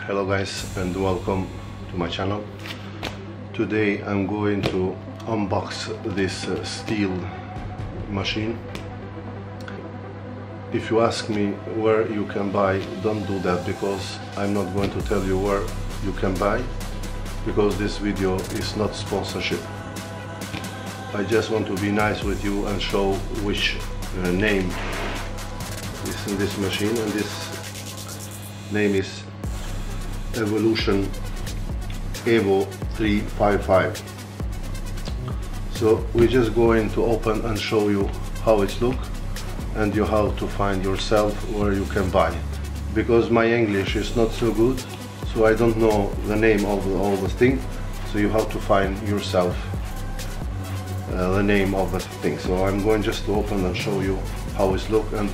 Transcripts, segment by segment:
Hello guys and welcome to my channel. Today I'm going to unbox this steel machine. If you ask me where you can buy, don't do that, because I'm not going to tell you where you can buy, because this video is not sponsorship. I just want to be nice with you and show which name is in this machine, and this name is EVO355. So we're just going to open and show you how it looks and you how to find yourself where you can buy, because my English is not so good, so I don't know the name of all the thing, so you have to find yourself the name of the thing. So I'm going just to open and show you how it looks and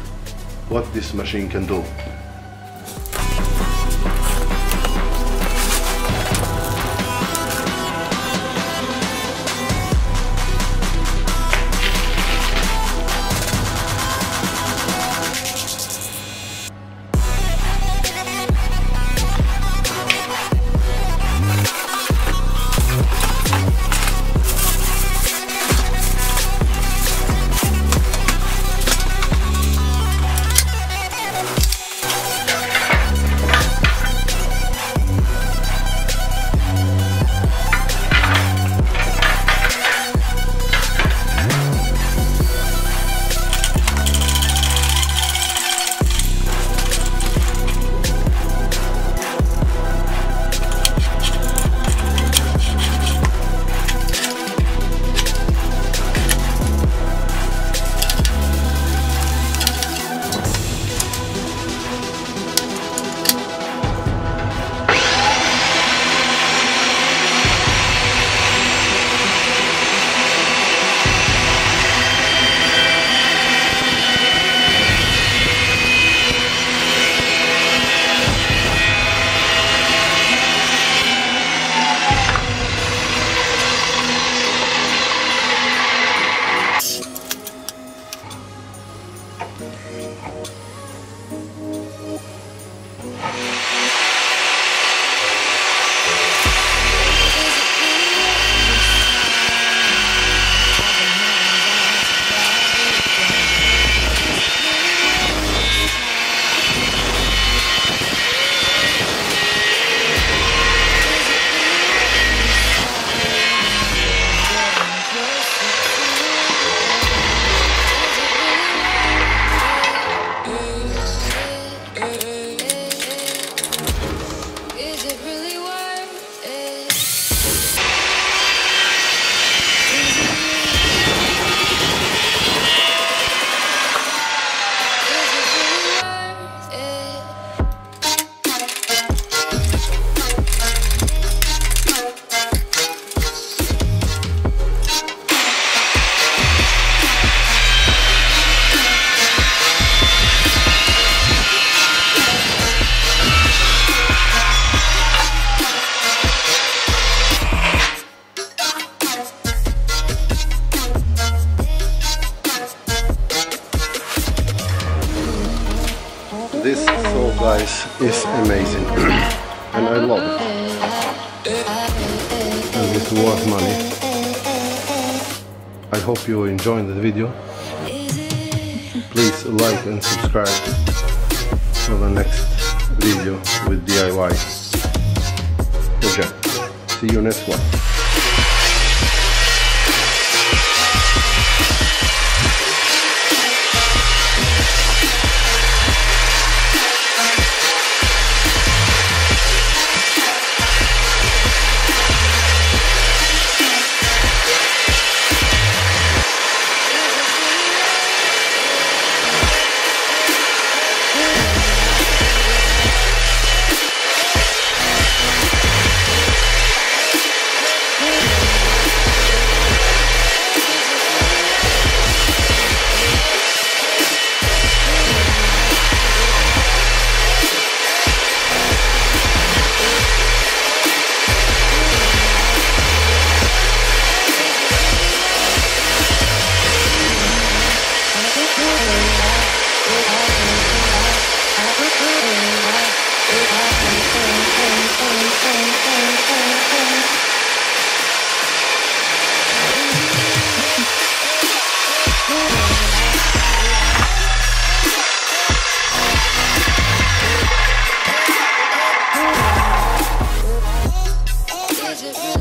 what this machine can do. This saw, guys, is amazing and I love it, and it's worth money. I hope you enjoyed the video. Please like and subscribe for the next video with DIY project. See you next one. it really